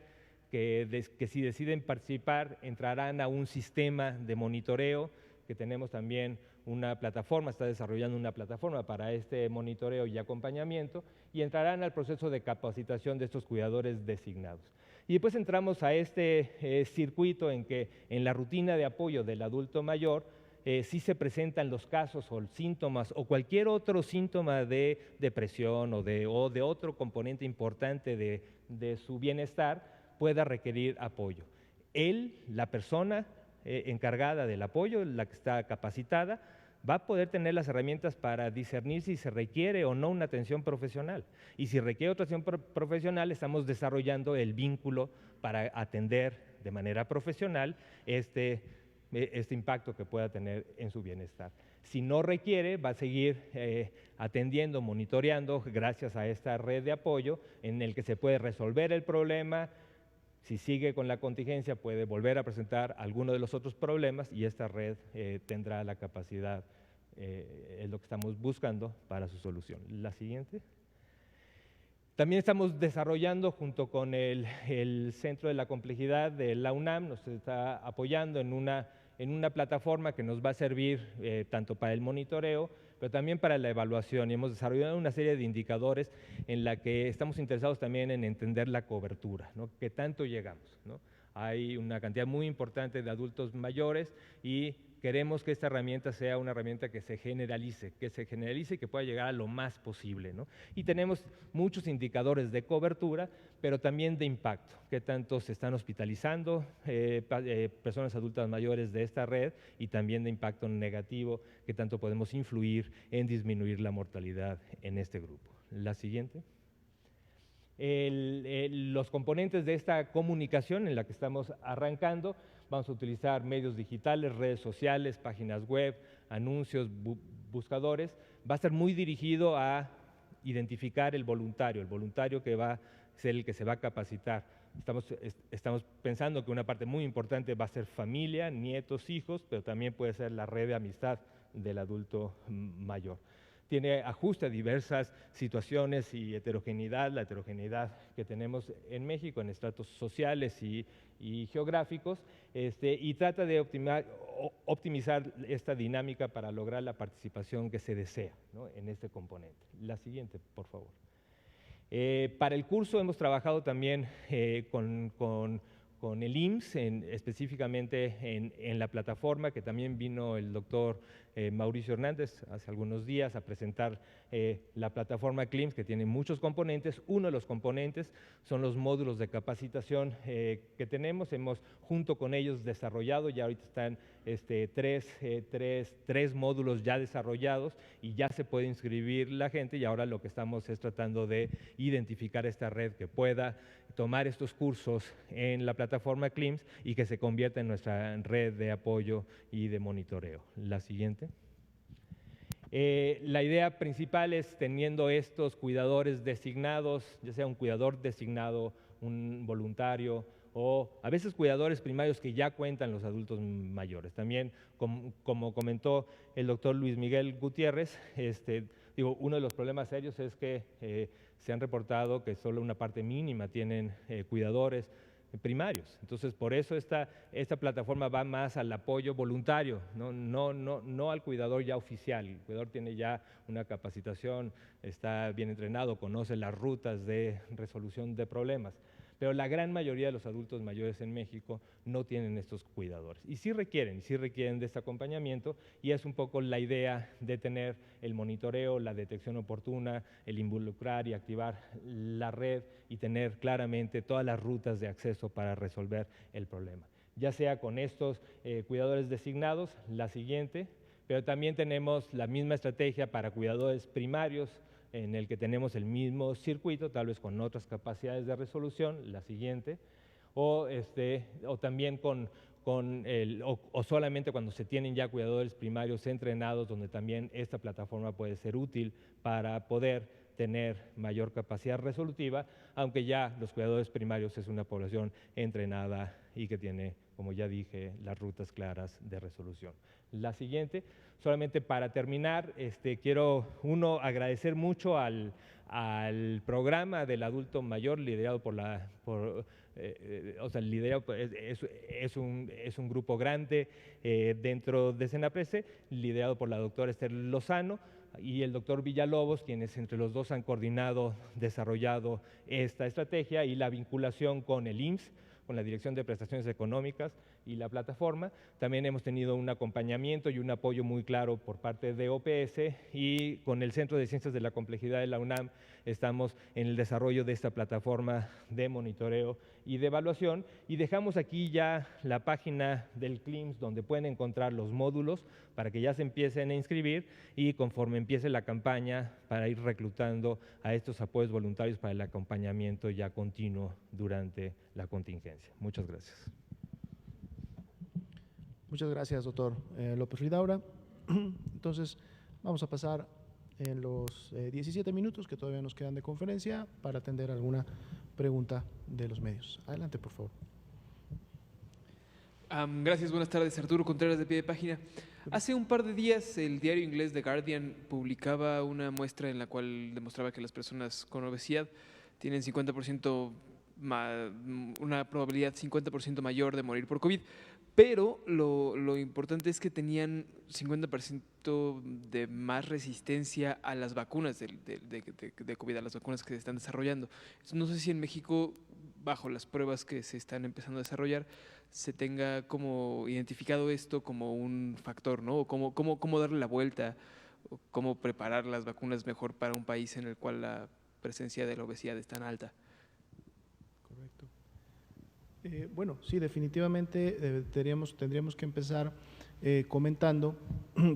que si deciden participar entrarán a un sistema de monitoreo, que tenemos también una plataforma, está desarrollando una plataforma para este monitoreo y acompañamiento, y entrarán al proceso de capacitación de estos cuidadores designados. Y después entramos a este circuito en que en la rutina de apoyo del adulto mayor sí se presentan los casos o síntomas o cualquier otro síntoma de depresión o de otro componente importante de su bienestar pueda requerir apoyo. La persona encargada del apoyo, la que está capacitada, va a poder tener las herramientas para discernir si se requiere o no una atención profesional. Y si requiere otra atención profesional, estamos desarrollando el vínculo para atender de manera profesional este impacto que pueda tener en su bienestar. Si no requiere, va a seguir atendiendo, monitoreando, gracias a esta red de apoyo, en el que se puede resolver el problema. Si sigue con la contingencia, puede volver a presentar alguno de los otros problemas y esta red tendrá la capacidad, es lo que estamos buscando para su solución. La siguiente. También estamos desarrollando, junto con el Centro de la Complejidad de la UNAM, nos está apoyando en una plataforma que nos va a servir tanto para el monitoreo, pero también para la evaluación, y hemos desarrollado una serie de indicadores en la que estamos interesados también en entender la cobertura, ¿no? ¿Qué tanto llegamos, ¿no? Hay una cantidad muy importante de adultos mayores y queremos que esta herramienta sea una herramienta que se generalice y que pueda llegar a lo más posible, ¿no? Y tenemos muchos indicadores de cobertura, pero también de impacto, qué tanto se están hospitalizando personas adultas mayores de esta red, y también de impacto negativo, qué tanto podemos influir en disminuir la mortalidad en este grupo. La siguiente. Los componentes de esta comunicación en la que estamos arrancando: vamos a utilizar medios digitales, redes sociales, páginas web, anuncios, buscadores. Va a estar muy dirigido a identificar el voluntario que va a ser el que se va a capacitar. Estamos pensando que una parte muy importante va a ser familia, nietos, hijos, pero también puede ser la red de amistad del adulto mayor. Tiene ajuste a diversas situaciones y heterogeneidad, la heterogeneidad que tenemos en México en estratos sociales y geográficos, y trata de optimizar esta dinámica para lograr la participación que se desea, ¿no?, en este componente. La siguiente, por favor. Para el curso hemos trabajado también con el IMSS, específicamente en la plataforma, que también vino el doctor Mauricio Hernández hace algunos días a presentar la plataforma CLIMS, que tiene muchos componentes. Uno de los componentes son los módulos de capacitación que tenemos. Hemos junto con ellos desarrollado, ya ahorita están tres módulos ya desarrollados, y ya se puede inscribir la gente, y ahora lo que estamos es tratando de identificar esta red que pueda tomar estos cursos en la plataforma CLIMS y que se convierta en nuestra red de apoyo y de monitoreo. La siguiente. La idea principal es, teniendo estos cuidadores designados, ya sea un cuidador designado, un voluntario, o a veces cuidadores primarios que ya cuentan los adultos mayores. También, como comentó el doctor Luis Miguel Gutiérrez, uno de los problemas serios es que se han reportado que solo una parte mínima tienen cuidadores primarios. Entonces, por eso esta plataforma va más al apoyo voluntario, no al cuidador ya oficial. El cuidador tiene ya una capacitación, está bien entrenado, conoce las rutas de resolución de problemas. Pero la gran mayoría de los adultos mayores en México no tienen estos cuidadores, y sí requieren de este acompañamiento, y es un poco la idea de tener el monitoreo, la detección oportuna, el involucrar y activar la red, y tener claramente todas las rutas de acceso para resolver el problema. Ya sea con estos cuidadores designados, la siguiente, pero también tenemos la misma estrategia para cuidadores primarios, en el que tenemos el mismo circuito, tal vez con otras capacidades de resolución, la siguiente, o también o solamente cuando se tienen ya cuidadores primarios entrenados, donde también esta plataforma puede ser útil para poder tener mayor capacidad resolutiva, aunque ya los cuidadores primarios es una población entrenada y que tiene, como ya dije, las rutas claras de resolución. La siguiente. Solamente para terminar, quiero agradecer mucho al programa del adulto mayor liderado es un grupo grande dentro de Senaprece, liderado por la doctora Esther Lozano y el doctor Villalobos, quienes entre los dos han desarrollado esta estrategia y la vinculación con el IMSS, con la Dirección de Prestaciones Económicas y la plataforma. También hemos tenido un acompañamiento y un apoyo muy claro por parte de OPS, y con el Centro de Ciencias de la Complejidad de la UNAM estamos en el desarrollo de esta plataforma de monitoreo y de evaluación, y dejamos aquí ya la página del CLIMS donde pueden encontrar los módulos para que ya se empiecen a inscribir, y conforme empiece la campaña para ir reclutando a estos apoyos voluntarios para el acompañamiento ya continuo durante la contingencia. Muchas gracias. Muchas gracias, doctor López Ridaura. Entonces, vamos a pasar en los 17 minutos que todavía nos quedan de conferencia para atender alguna pregunta de los medios. Adelante, por favor. Gracias, buenas tardes. Arturo Contreras, de Pie de Página. Hace un par de días el diario inglés The Guardian publicaba una muestra en la cual demostraba que las personas con obesidad tienen 50% una probabilidad 50% mayor de morir por COVID, pero lo importante es que tenían 50% de más resistencia a las vacunas de COVID, a las vacunas que se están desarrollando. No sé si en México bajo las pruebas que se están empezando a desarrollar, se tenga como identificado esto como un factor, ¿no? O cómo darle la vuelta, o cómo preparar las vacunas mejor para un país en el cual la presencia de la obesidad es tan alta. Correcto. Bueno, sí, definitivamente tendríamos que empezar comentando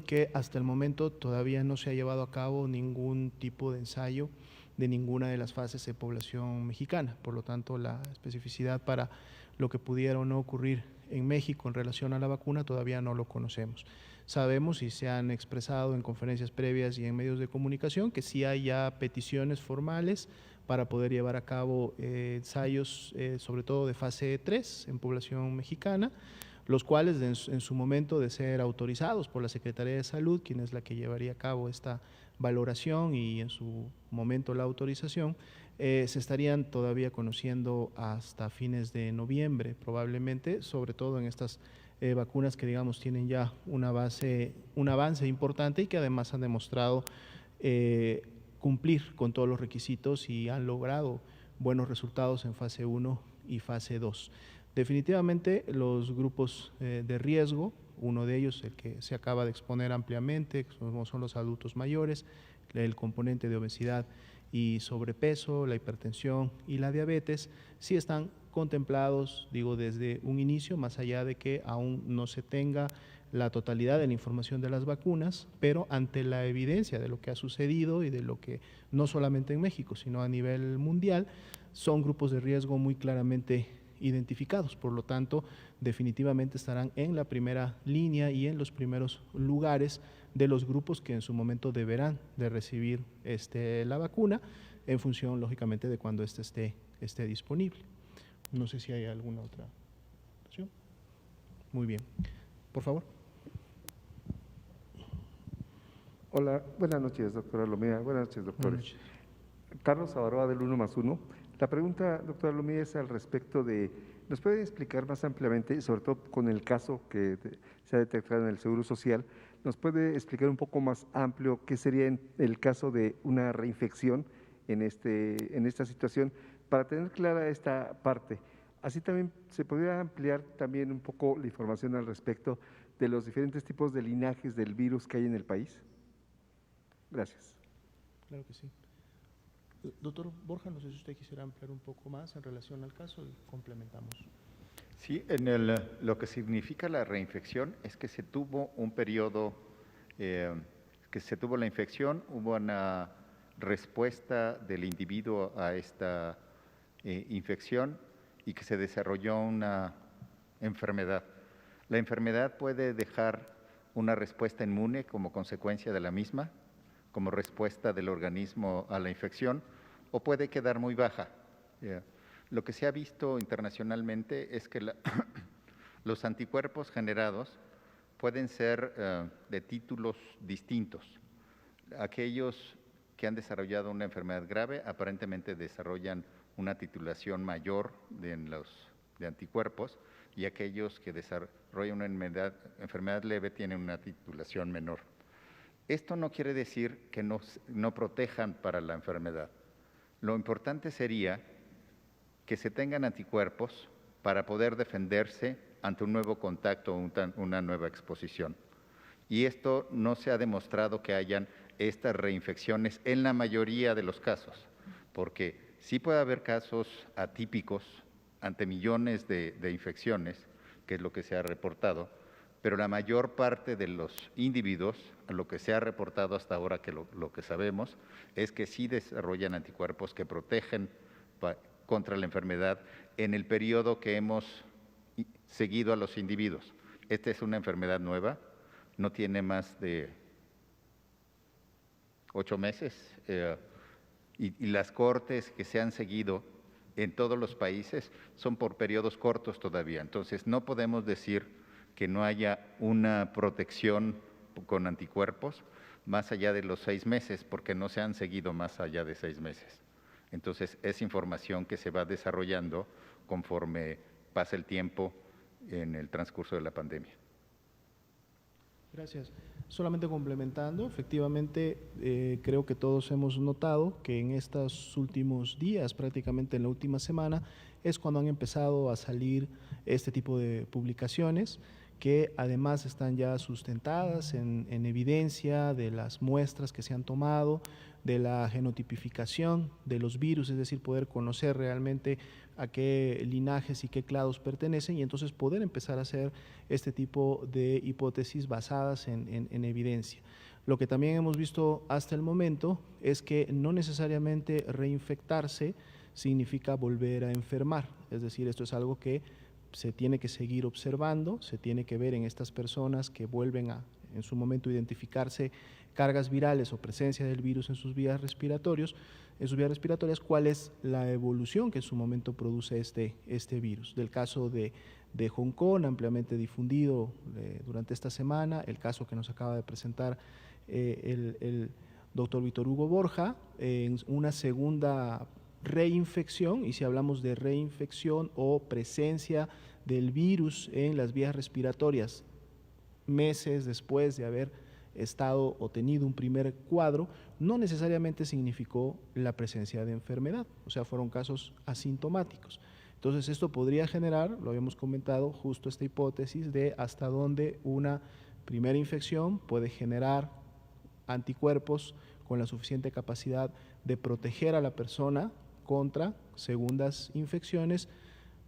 que hasta el momento todavía no se ha llevado a cabo ningún tipo de ensayo de ninguna de las fases de población mexicana. Por lo tanto, la especificidad para lo que pudiera o no ocurrir en México en relación a la vacuna todavía no lo conocemos. Sabemos y se han expresado en conferencias previas y en medios de comunicación que sí hay ya peticiones formales para poder llevar a cabo ensayos, sobre todo de fase 3 en población mexicana, los cuales en su momento de ser autorizados por la Secretaría de Salud, quien es la que llevaría a cabo esta valoración y en su momento la autorización, se estarían todavía conociendo hasta fines de noviembre probablemente, sobre todo en estas vacunas que digamos tienen ya un avance importante y que además han demostrado cumplir con todos los requisitos y han logrado buenos resultados en fase 1 y fase 2. Definitivamente los grupos de riesgo, uno de ellos, el que se acaba de exponer ampliamente, como son los adultos mayores, el componente de obesidad y sobrepeso, la hipertensión y la diabetes, sí están contemplados, digo, desde un inicio, más allá de que aún no se tenga la totalidad de la información de las vacunas, pero ante la evidencia de lo que ha sucedido y de lo que no solamente en México, sino a nivel mundial, son grupos de riesgo muy claramente identificados, por lo tanto, definitivamente estarán en la primera línea y en los primeros lugares de los grupos que en su momento deberán de recibir la vacuna, en función, lógicamente, de cuando esté disponible. No sé si hay alguna otra cuestión. Muy bien. Por favor. Hola, buenas noches, doctora Lomía. Buenas noches, doctores. Buenas noches. Carlos Avaroa, del 1+1. La pregunta, doctora Lomía, es al respecto de, ¿nos puede explicar más ampliamente, sobre todo con el caso que se ha detectado en el Seguro Social, nos puede explicar un poco más amplio qué sería en el caso de una reinfección en esta situación, para tener clara esta parte? Así también se podría ampliar también un poco la información al respecto de los diferentes tipos de linajes del virus que hay en el país. Gracias. Claro que sí. Doctor Borja, no sé si usted quisiera ampliar un poco más en relación al caso y complementamos. Sí, lo que significa la reinfección es que se tuvo un periodo, que se tuvo la infección, hubo una respuesta del individuo a esta infección y que se desarrolló una enfermedad. La enfermedad puede dejar una respuesta inmune como consecuencia de la misma, como respuesta del organismo a la infección, o puede quedar muy baja. Lo que se ha visto internacionalmente es que los anticuerpos generados pueden ser de títulos distintos. Aquellos que han desarrollado una enfermedad grave aparentemente desarrollan una titulación mayor de anticuerpos, y aquellos que desarrollan una enfermedad leve tienen una titulación menor. Esto no quiere decir que no protejan para la enfermedad. Lo importante sería que se tengan anticuerpos para poder defenderse ante un nuevo contacto o una nueva exposición. Y esto no se ha demostrado que hayan estas reinfecciones en la mayoría de los casos, porque sí puede haber casos atípicos ante millones de infecciones, que es lo que se ha reportado, pero la mayor parte de los individuos, lo que se ha reportado hasta ahora, que lo que sabemos, es que sí desarrollan anticuerpos que protegen contra la enfermedad en el periodo que hemos seguido a los individuos. Esta es una enfermedad nueva, no tiene más de 8 meses, y las cohortes que se han seguido en todos los países son por periodos cortos todavía. Entonces, no podemos decir que no haya una protección con anticuerpos más allá de los 6 meses, porque no se han seguido más allá de 6 meses. Entonces, es información que se va desarrollando conforme pasa el tiempo en el transcurso de la pandemia. Gracias. Solamente complementando, efectivamente, creo que todos hemos notado que en estos últimos días, prácticamente en la última semana, es cuando han empezado a salir este tipo de publicaciones que además están ya sustentadas en evidencia de las muestras que se han tomado, de la genotipificación de los virus, es decir, poder conocer realmente a qué linajes y qué clados pertenecen y entonces poder empezar a hacer este tipo de hipótesis basadas en evidencia. Lo que también hemos visto hasta el momento es que no necesariamente reinfectarse significa volver a enfermar, es decir, esto es algo que se tiene que seguir observando, se tiene que ver en estas personas que vuelven a, en su momento, identificarse cargas virales o presencia del virus en sus vías respiratorias, cuál es la evolución que en su momento produce este virus. Del caso de Hong Kong, ampliamente difundido durante esta semana, el caso que nos acaba de presentar el doctor Víctor Hugo Borja, en una segunda reinfección, y si hablamos de reinfección o presencia del virus en las vías respiratorias meses después de haber estado o tenido un primer cuadro, no necesariamente significó la presencia de enfermedad, o sea, fueron casos asintomáticos. Entonces, esto podría generar, lo habíamos comentado, justo esta hipótesis de hasta dónde una primera infección puede generar anticuerpos con la suficiente capacidad de proteger a la persona contra segundas infecciones,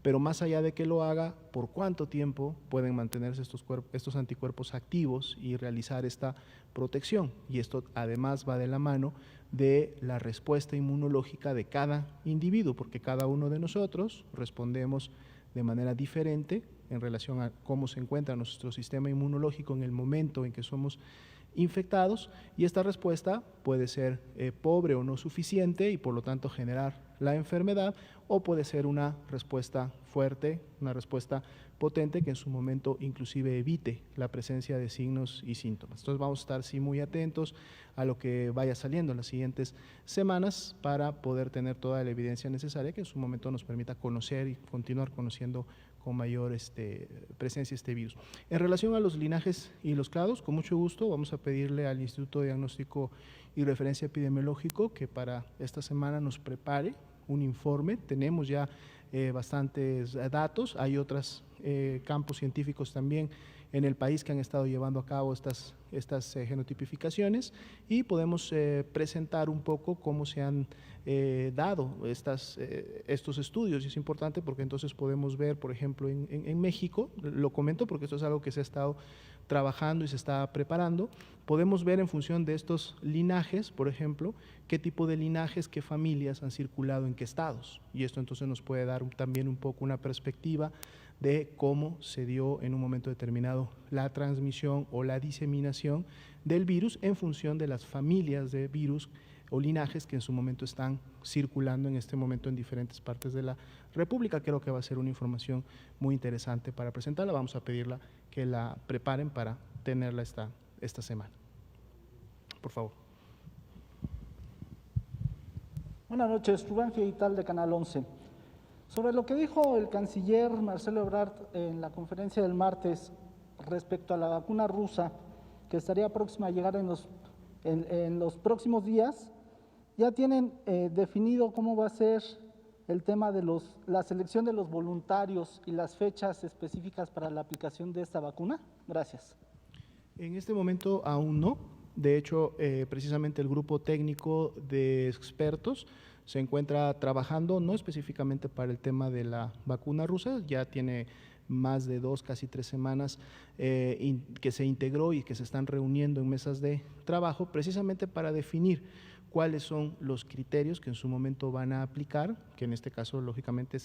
pero más allá de que lo haga, por cuánto tiempo pueden mantenerse estos anticuerpos activos y realizar esta protección. Y esto además va de la mano de la respuesta inmunológica de cada individuo, porque cada uno de nosotros respondemos de manera diferente en relación a cómo se encuentra nuestro sistema inmunológico en el momento en que somos infectados, y esta respuesta puede ser pobre o no suficiente y por lo tanto generar la enfermedad, o puede ser una respuesta fuerte, una respuesta potente que en su momento inclusive evite la presencia de signos y síntomas. Entonces vamos a estar sí muy atentos a lo que vaya saliendo en las siguientes semanas para poder tener toda la evidencia necesaria que en su momento nos permita conocer y continuar conociendo con mayor presencia este virus. En relación a los linajes y los clados, con mucho gusto vamos a pedirle al Instituto de Diagnóstico y Referencia Epidemiológico que para esta semana nos prepare un informe. Tenemos ya bastantes datos, hay otros campos científicos también en el país que han estado llevando a cabo estas genotipificaciones y podemos presentar un poco cómo se han dado estos estudios. Y es importante porque entonces podemos ver, por ejemplo, en México, lo comento porque esto es algo que se ha estado trabajando y se está preparando, podemos ver en función de estos linajes, por ejemplo, qué tipo de linajes, qué familias han circulado en qué estados. Y esto entonces nos puede dar también un poco una perspectiva de cómo se dio en un momento determinado la transmisión o la diseminación del virus en función de las familias de virus o linajes que en su momento están circulando en este momento en diferentes partes de la República. Creo que va a ser una información muy interesante para presentarla. Vamos a pedirla que la preparen para tenerla esta semana. Por favor. Buenas noches, Rubén Fietal de Canal 11. Sobre lo que dijo el canciller Marcelo Ebrard en la conferencia del martes respecto a la vacuna rusa que estaría próxima a llegar en los próximos días, ¿ya tienen definido cómo va a ser el tema de la selección de los voluntarios y las fechas específicas para la aplicación de esta vacuna? Gracias. En este momento aún no. De hecho, precisamente el grupo técnico de expertos se encuentra trabajando, no específicamente para el tema de la vacuna rusa, ya tiene más de 2, casi 3 semanas que se integró y que se están reuniendo en mesas de trabajo precisamente para definir cuáles son los criterios que en su momento van a aplicar, que en este caso lógicamente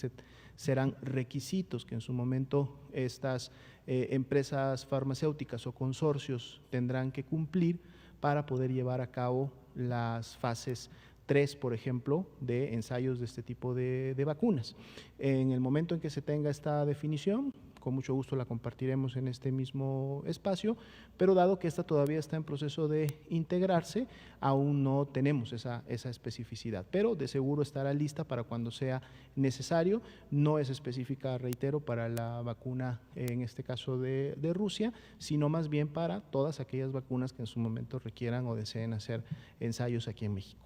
serán requisitos que en su momento estas empresas farmacéuticas o consorcios tendrán que cumplir para poder llevar a cabo las fases 3, por ejemplo, de ensayos de este tipo de vacunas. En el momento en que se tenga esta definición, con mucho gusto la compartiremos en este mismo espacio, pero dado que esta todavía está en proceso de integrarse, aún no tenemos esa especificidad, pero de seguro estará lista para cuando sea necesario. No es específica, reitero, para la vacuna, en este caso de Rusia, sino más bien para todas aquellas vacunas que en su momento requieran o deseen hacer ensayos aquí en México.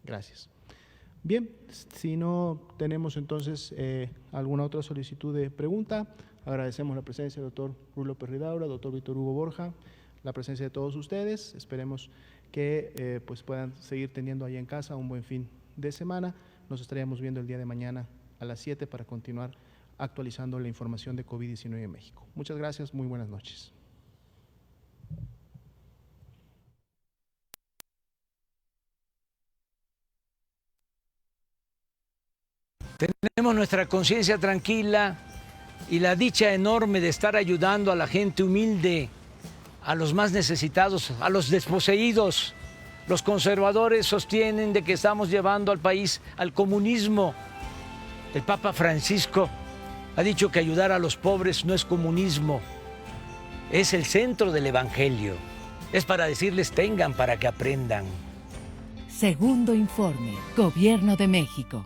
Gracias. Bien, si no tenemos entonces alguna otra solicitud de pregunta, agradecemos la presencia del doctor Ruy López Ridaura, doctor Víctor Hugo Borja, la presencia de todos ustedes. Esperemos que pues puedan seguir teniendo ahí en casa un buen fin de semana. Nos estaríamos viendo el día de mañana a las 7 para continuar actualizando la información de COVID-19 en México. Muchas gracias, muy buenas noches. Tenemos nuestra conciencia tranquila y la dicha enorme de estar ayudando a la gente humilde, a los más necesitados, a los desposeídos. Los conservadores sostienen de que estamos llevando al país al comunismo. El Papa Francisco ha dicho que ayudar a los pobres no es comunismo, es el centro del Evangelio. Es para decirles tengan para que aprendan. Segundo informe, Gobierno de México.